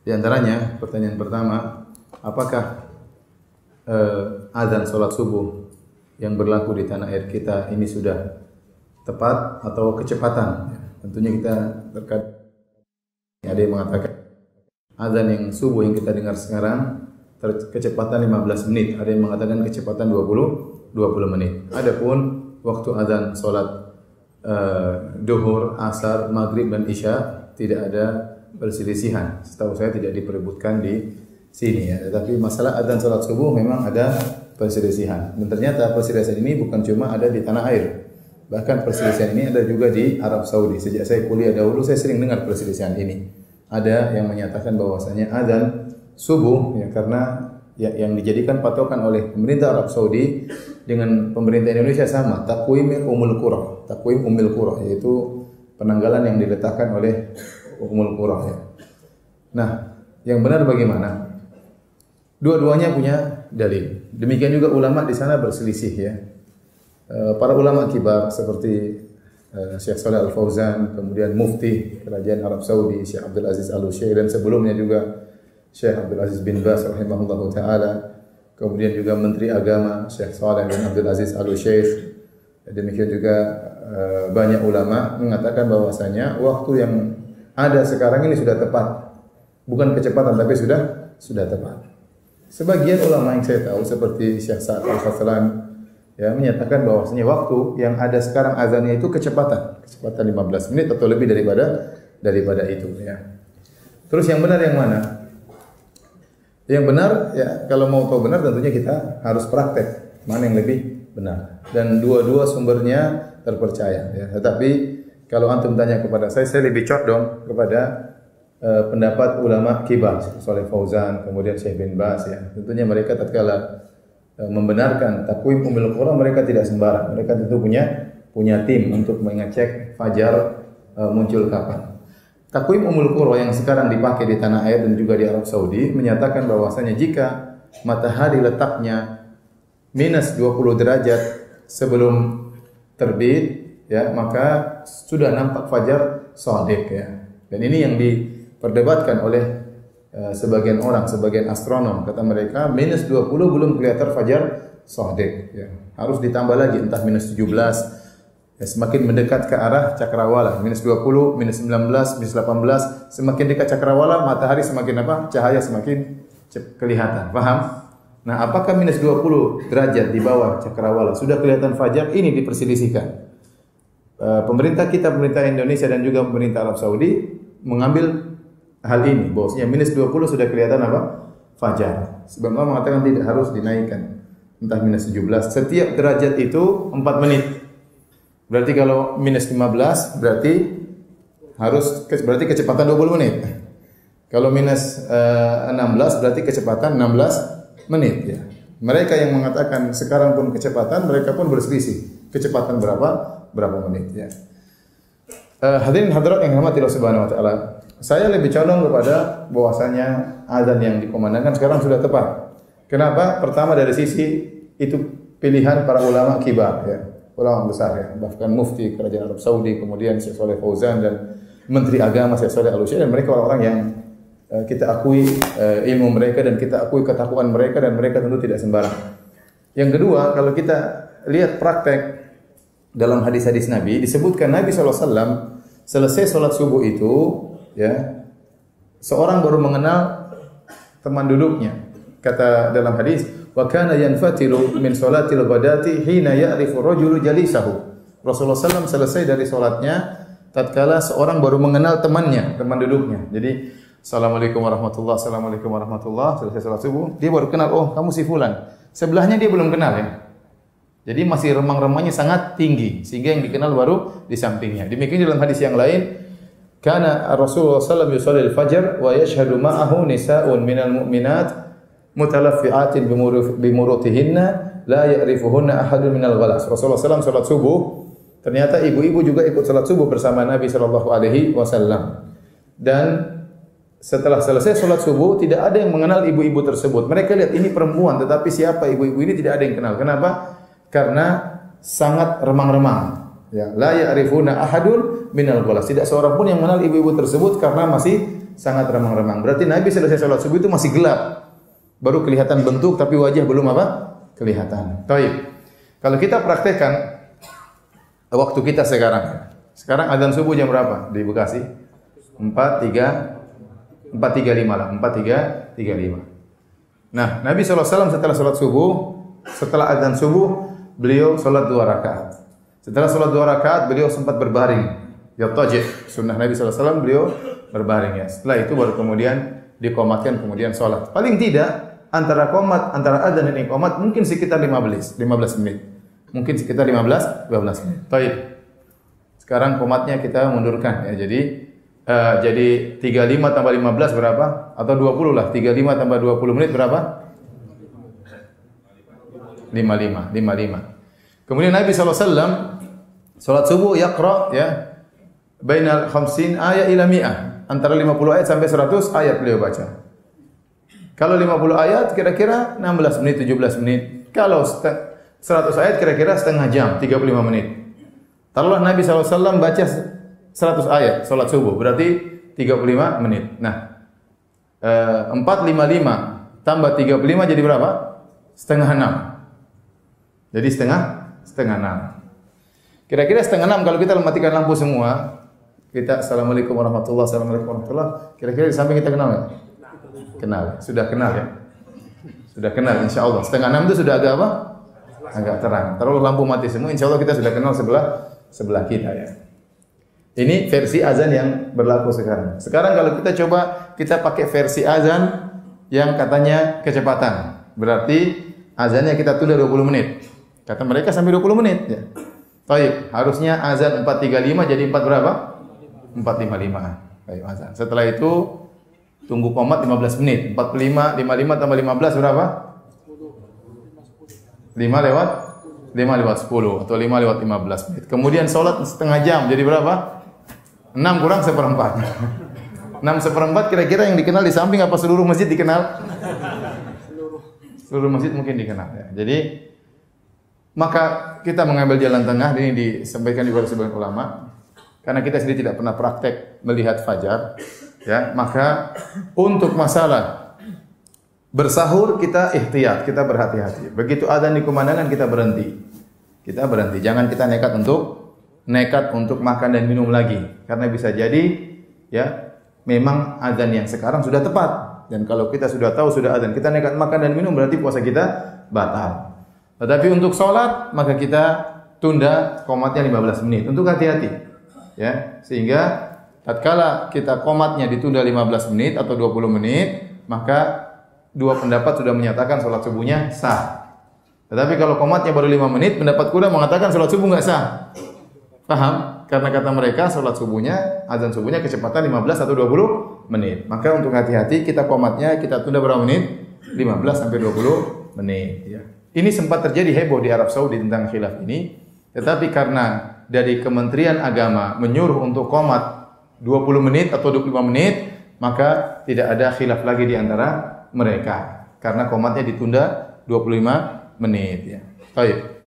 Di antaranya pertanyaan pertama, apakah azan salat subuh yang berlaku di tanah air kita ini sudah tepat atau kecepatan? Tentunya kita terkadang ada yang mengatakan azan yang subuh yang kita dengar sekarang kecepatan 15 menit, ada yang mengatakan kecepatan 20 menit. Adapun waktu azan salat duhur, asar, maghrib dan isya tidak ada perselisihan. Setahu saya tidak diperebutkan di sini ya. Tetapi masalah azan salat subuh memang ada perselisihan. Dan ternyata perselisihan ini bukan cuma ada di tanah air. Bahkan perselisihan ini ada juga di Arab Saudi. Sejak saya kuliah dahulu saya sering dengar perselisihan ini. Ada yang menyatakan bahwasanya azan subuh ya karena yang dijadikan patokan oleh pemerintah Arab Saudi dengan pemerintah Indonesia sama, takwim Ummul Qura. Takwim Ummul Qura yaitu penanggalan yang diletakkan oleh Ummul Qura ya. Nah, yang benar bagaimana? Dua-duanya punya dalil. Demikian juga ulama di sana berselisih ya. Para ulama kibar seperti Syekh Shalih Al Fauzan, kemudian Mufti Kerajaan Arab Saudi Syekh Abdul Aziz Al Utsaimin dan sebelumnya juga Syekh Abdul Aziz bin Baz rahimahullahu taala, kemudian juga Menteri Agama Syekh Shalih bin Abdul Aziz Al Utsaimin. Demikian juga banyak ulama mengatakan bahwasanya waktu yang ada sekarang ini sudah tepat. Bukan kecepatan tapi sudah tepat. Sebagian ulama yang saya tahu seperti Syekh Sa'ad Al-Khazlan ya menyatakan bahwasanya waktu yang ada sekarang azannya itu kecepatan 15 menit atau lebih daripada itu ya. Terus yang benar yang mana? Yang benar ya kalau mau tahu benar tentunya kita harus praktek mana yang lebih benar dan dua-dua sumbernya terpercaya ya. Tetapi kalau antum tanya kepada saya lebih condong kepada pendapat ulama kibar Shalih Fauzan kemudian Syekh bin Baz ya. Tentunya mereka tatkala membenarkan takwim Ummul Qura mereka tidak sembarang. Mereka tentu punya tim untuk mengecek fajar muncul kapan. Takwim Ummul Qura yang sekarang dipakai di tanah air dan juga di Arab Saudi menyatakan bahwasanya jika matahari letaknya minus 20 derajat sebelum terbit ya maka sudah nampak fajar shadiq ya. Dan ini yang diperdebatkan oleh sebagian orang, sebagian astronom kata mereka minus 20 belum kelihatan fajar shadiq ya. Harus ditambah lagi entah minus 17 ya, semakin mendekat ke arah cakrawala minus 20, minus 19, minus 18 semakin dekat cakrawala matahari semakin apa? Cahaya semakin kelihatan. Paham? Nah, apakah minus 20 derajat di bawah cakrawala sudah kelihatan fajar? Ini diperselisihkan. Pemerintah kita, pemerintah Indonesia dan juga pemerintah Arab Saudi mengambil hal ini, bahwasanya minus 20 sudah kelihatan apa? Fajar. Sebab Allah mengatakan tidak harus dinaikkan. Entah minus 17. Setiap derajat itu 4 menit. Berarti kalau minus 15 berarti kecepatan 20 menit. Kalau minus 16 berarti kecepatan 16 menit ya. Mereka yang mengatakan sekarang pun kecepatan, mereka pun berselisih. Kecepatan berapa menit ya. Hadirin hadirat yang dirahmati Allah Subhanahu wa taala. Saya lebih condong kepada bahwasanya azan yang dikumandangkan sekarang sudah tepat. Kenapa? Pertama dari sisi itu pilihan para ulama kibar ya, ulama besar ya, bahkan mufti kerajaan Arab Saudi, kemudian Syekh Shalih Fauzan dan Menteri Agama Syekh Shalih Al Utsaimin dan mereka orang-orang yang kita akui ilmu mereka dan kita akui ketakwaan mereka dan mereka tentu tidak sembarang. Yang kedua, kalau kita lihat praktek dalam hadis-hadis Nabi disebutkan Nabi SAW selesai sholat subuh itu ya, seorang baru mengenal teman duduknya. Kata dalam hadis, wa kana yanfatilu min salatil ghadati hina ya'rifu rajulu jalisahu. Rasulullah SAW selesai dari salatnya tatkala seorang baru mengenal temannya, teman duduknya. Jadi, assalamualaikum warahmatullahi, assalamualaikum warahmatullahi, selesai salat subuh, dia baru kenal, oh kamu si fulan. Sebelahnya dia belum kenal ya. Jadi masih remang-remangnya sangat tinggi sehingga yang dikenal baru di sampingnya. Demikian dalam hadis yang lain, kana Rasulullah sallallahu alaihi wasallam yusalli al-fajr wa yashhadu ma'ahu nisa'un minal mu'minat mutalaffi'atin bimurutihinna la ya'rifuhunna ahadun minal ghalas. Rasulullah sallallahu salat subuh, ternyata ibu-ibu juga ikut salat subuh bersama Nabi sallallahu alaihi wasallam. Dan setelah selesai salat subuh tidak ada yang mengenal ibu-ibu tersebut. Mereka lihat ini perempuan, tetapi siapa ibu-ibu ini tidak ada yang kenal. Kenapa? Karena sangat remang-remang. Ya, la ya'rifuna ahadun minal ghalas. Tidak seorang pun yang mengenal ibu-ibu tersebut karena masih sangat remang-remang. Berarti Nabi selesai salat subuh itu masih gelap. Baru kelihatan bentuk tapi wajah belum apa? Kelihatan. Baik. Kalau kita praktekkan waktu kita sekarang. Sekarang azan subuh jam berapa di Bekasi? 4.35 lah, 4.35. Nah, Nabi SAW setelah salat subuh, setelah azan subuh, beliau salat 2 rakaat. Setelah salat 2 rakaat, beliau sempat berbaring. Yattaji', sunnah Nabi SAW, beliau berbaring ya. Setelah itu baru kemudian dikomatkan, kemudian salat. Paling tidak antara azan dan iqamat mungkin sekitar 15 menit. Mungkin sekitar 15 menit. Baik. Sekarang komatnya kita mundurkan ya. Jadi 35 tambah 15 berapa? Atau 20 lah. 35 tambah 20 menit berapa? 55. Kemudian Nabi SAW salat subuh yaqra ya bainal 50 ayat ila 100. Antara 50 ayat sampai 100 ayat beliau baca. Kalau 50 ayat kira-kira 16 menit, 17 menit. Kalau 100 ayat kira-kira setengah jam, 35 menit. Taruhlah Nabi SAW baca 100 ayat salat subuh, berarti 35 menit. Nah, 455 tambah 35 jadi berapa? Setengah 6. Jadi setengah 6. Kira-kira setengah 6 kalau kita matikan lampu semua, kita assalamualaikum warahmatullahi wabarakatuh. Kira-kira di samping kita kenal ya? Kenal. Sudah kenal ya? Sudah kenal insyaallah. Setengah 6 itu sudah agak apa? Agak terang. Taruh lampu mati semua, insyaallah kita sudah kenal sebelah kita ya. Ini versi azan yang berlaku sekarang. Sekarang kalau kita coba kita pakai versi azan yang katanya kecepatan. Berarti azannya kita tunda 20 menit. Kata mereka sampai 20 menit ya. Baik, harusnya azan 4.35 jadi 4 berapa? 4.55. Baik, azan. Setelah itu tunggu qomat 15 menit. 45 tambah 15 berapa? 5 lewat 10 atau 5 lewat 15 menit. Kemudian salat setengah jam jadi berapa? 6 kurang seperempat. 6 seperempat kira-kira yang dikenal di samping apa seluruh masjid dikenal? Seluruh masjid mungkin dikenal ya. Jadi maka kita mengambil jalan tengah, ini disampaikan juga oleh sebagian ulama. Karena kita sendiri tidak pernah praktek melihat fajar, ya, maka untuk masalah bersahur kita ihtiyat, kita berhati-hati. Begitu adzan dikumandangkan kita berhenti. Kita berhenti. Jangan kita nekat untuk makan dan minum lagi. Karena bisa jadi ya memang adzan yang sekarang sudah tepat. Dan kalau kita sudah tahu sudah adzan, kita nekat makan dan minum berarti puasa kita batal. Tetapi untuk sholat maka kita tunda qomatnya 15 menit. Untuk hati-hati. Ya, sehingga tatkala kita qomatnya ditunda 15 menit atau 20 menit, maka dua pendapat sudah menyatakan sholat subuhnya sah. Tetapi kalau qomatnya baru 5 menit, pendapat kuda mengatakan sholat subuh enggak sah. Paham? Karena kata mereka sholat subuhnya, azan subuhnya kecepatan 15 atau 20 menit. Maka untuk hati-hati kita qomatnya kita tunda berapa menit? 15 sampai 20 menit ya. Ini sempat terjadi heboh di Arab Saudi tentang khilaf ini. Tetapi karena dari Kementerian Agama menyuruh untuk qomat 20 menit atau 25 menit, maka tidak ada khilaf lagi di antara mereka. Karena qomatnya ditunda 25 menit ya. Baik.